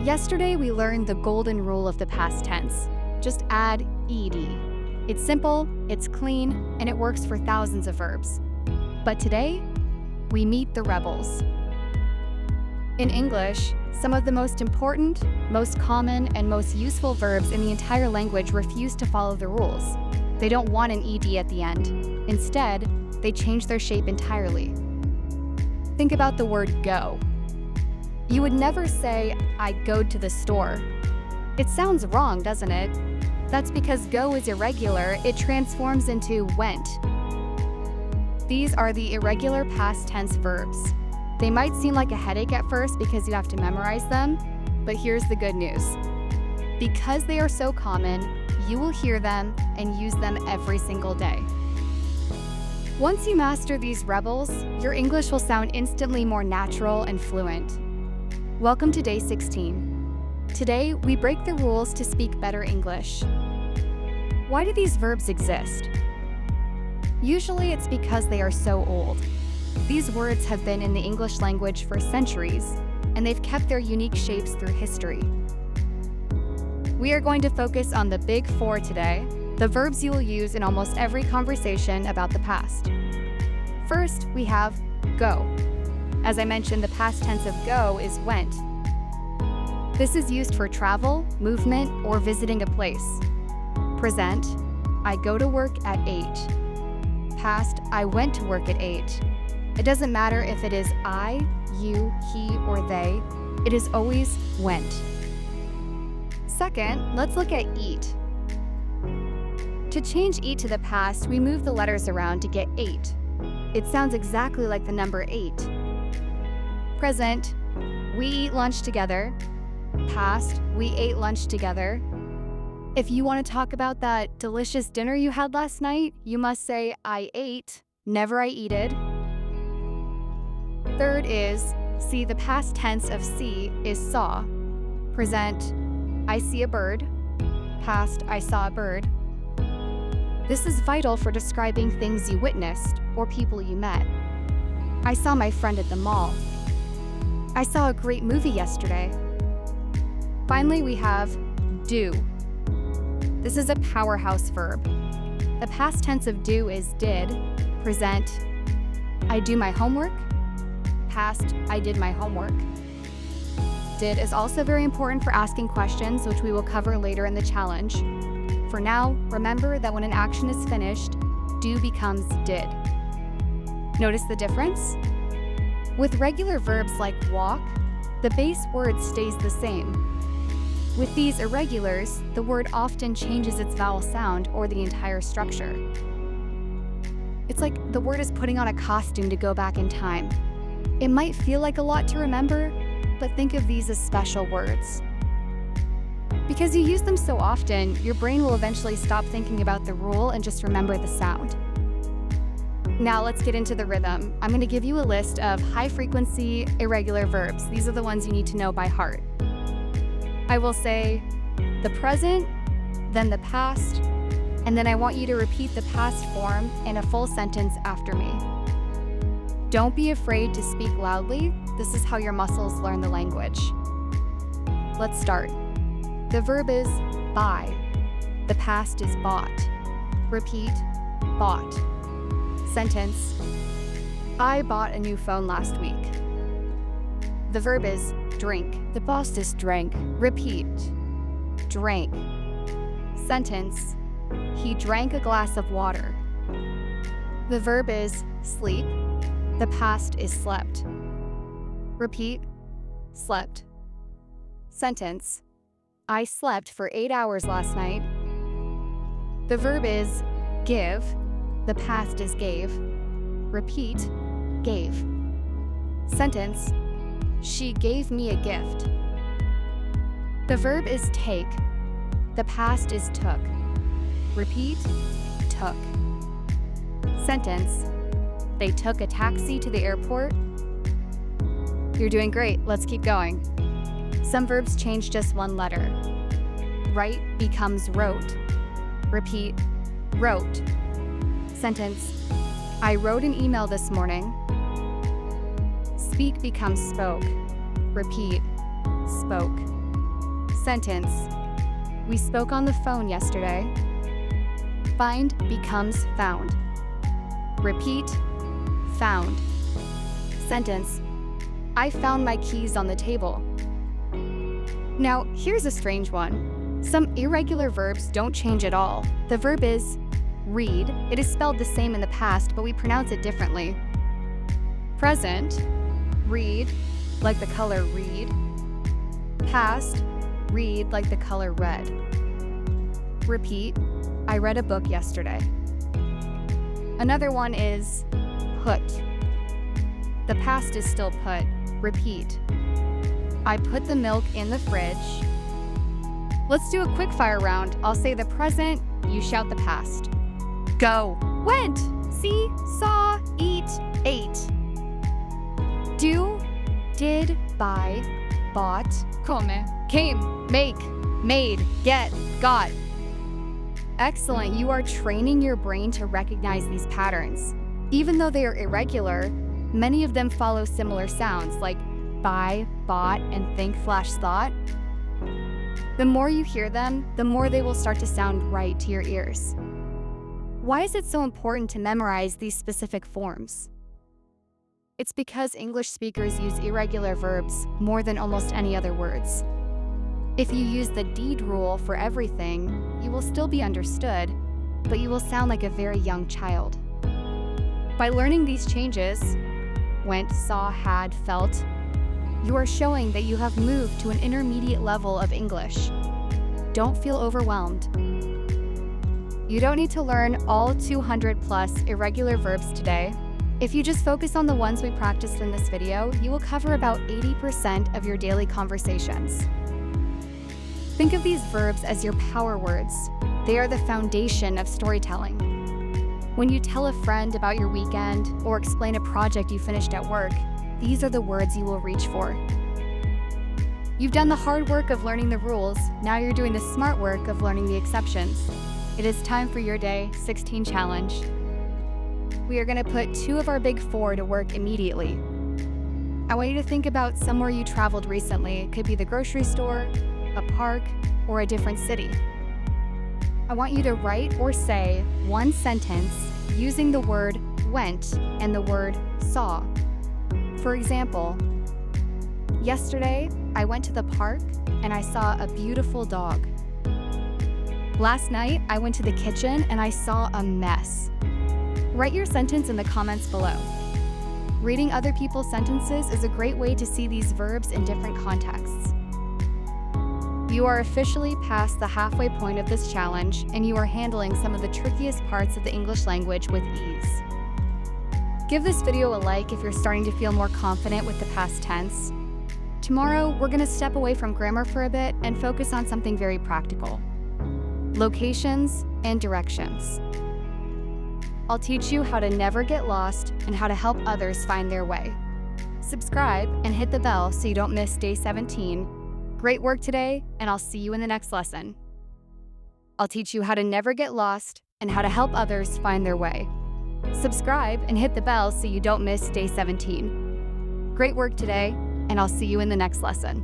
Yesterday, we learned the golden rule of the past tense. Just add ed. It's simple, it's clean, and it works for thousands of verbs. But today, we meet the rebels. In English, some of the most important, most common, and most useful verbs in the entire language refuse to follow the rules. They don't want an ed at the end. Instead, they change their shape entirely. Think about the word go. You would never say, I go to the store. It sounds wrong, doesn't it? That's because go is irregular, it transforms into went. These are the irregular past tense verbs. They might seem like a headache at first because you have to memorize them, but here's the good news. Because they are so common, you will hear them and use them every single day. Once you master these rebels, your English will sound instantly more natural and fluent. Welcome to Day 16. Today, we break the rules to speak better English. Why do these verbs exist? Usually it's because they are so old. These words have been in the English language for centuries, and they've kept their unique shapes through history. We are going to focus on the big four today, the verbs you will use in almost every conversation about the past. First, we have go. As I mentioned, the past tense of go is went. This is used for travel, movement, or visiting a place. Present, I go to work at 8. Past, I went to work at 8. It doesn't matter if it is I, you, he, or they. It is always went. Second, let's look at eat. To change eat to the past, we move the letters around to get 8. It sounds exactly like the number 8. Present, we eat lunch together. Past, we ate lunch together. If you want to talk about that delicious dinner you had last night, you must say I ate, never I eated. Third is, see, the past tense of see is saw. Present, I see a bird. Past, I saw a bird. This is vital for describing things you witnessed or people you met. I saw my friend at the mall. I saw a great movie yesterday. Finally, we have do. This is a powerhouse verb. The past tense of do is did. Present, I do my homework. Past, I did my homework. Did is also very important for asking questions, which we will cover later in the challenge. For now, remember that when an action is finished, do becomes did. Notice the difference? With regular verbs like walk, the base word stays the same. With these irregulars, the word often changes its vowel sound or the entire structure. It's like the word is putting on a costume to go back in time. It might feel like a lot to remember, but think of these as special words. Because you use them so often, your brain will eventually stop thinking about the rule and just remember the sound. Now let's get into the rhythm. I'm going to give you a list of high-frequency, irregular verbs. These are the ones you need to know by heart. I will say the present, then the past, and then I want you to repeat the past form in a full sentence after me. Don't be afraid to speak loudly. This is how your muscles learn the language. Let's start. The verb is buy. The past is bought. Repeat, bought. Sentence, I bought a new phone last week. The verb is drink. The past is drank. Repeat, drank. Sentence, he drank a glass of water. The verb is sleep. The past is slept. Repeat, slept. Sentence, I slept for 8 hours last night. The verb is give. The past is gave. Repeat, gave. Sentence, she gave me a gift. The verb is take. The past is took. Repeat, took. Sentence, they took a taxi to the airport. You're doing great, let's keep going. Some verbs change just one letter. Write becomes wrote. Repeat, wrote. Sentence, I wrote an email this morning. Speak becomes spoke. Repeat, spoke. Sentence. We spoke on the phone yesterday. Find becomes found. Repeat. Found. Sentence. I found my keys on the table. Now, here's a strange one. Some irregular verbs don't change at all. The verb is read. It is spelled the same in the past, but we pronounce it differently. Present, read, like the color read. Past, read like the color red. Repeat, I read a book yesterday. Another one is put. The past is still put. Repeat, I put the milk in the fridge. Let's do a quick fire round. I'll say the present, you shout the past. Go. Went, see, saw, eat, ate. Do, did, buy, bought, come, came, make, made, get, got. Excellent, you are training your brain to recognize these patterns. Even though they are irregular, many of them follow similar sounds like buy, bought, and think/thought. The more you hear them, the more they will start to sound right to your ears. Why is it so important to memorize these specific forms? It's because English speakers use irregular verbs more than almost any other words. If you use the deed rule for everything, you will still be understood, but you will sound like a very young child. By learning these changes, went, saw, had, felt, you are showing that you have moved to an intermediate level of English. Don't feel overwhelmed. You don't need to learn all 200+ irregular verbs today. If you just focus on the ones we practiced in this video, you will cover about 80% of your daily conversations. Think of these verbs as your power words. They are the foundation of storytelling. When you tell a friend about your weekend or explain a project you finished at work, these are the words you will reach for. You've done the hard work of learning the rules, now you're doing the smart work of learning the exceptions. It is time for your Day 16 challenge. We are going to put 2 of our big 4 to work immediately. I want you to think about somewhere you traveled recently. It could be the grocery store, a park, or a different city. I want you to write or say one sentence using the word went and the word saw. For example, yesterday I went to the park and I saw a beautiful dog. Last night I went to the kitchen and I saw a mess. Write your sentence in the comments below. Reading other people's sentences is a great way to see these verbs in different contexts. You are officially past the halfway point of this challenge, and you are handling some of the trickiest parts of the English language with ease. Give this video a like if you're starting to feel more confident with the past tense. Tomorrow, we're going to step away from grammar for a bit and focus on something very practical: locations and directions. I'll teach you how to never get lost and how to help others find their way. Subscribe and hit the bell so you don't miss Day 17. Great work today, and I'll see you in the next lesson. I'll teach you how to never get lost and how to help others find their way. Subscribe and hit the bell so you don't miss Day 17. Great work today, and I'll see you in the next lesson.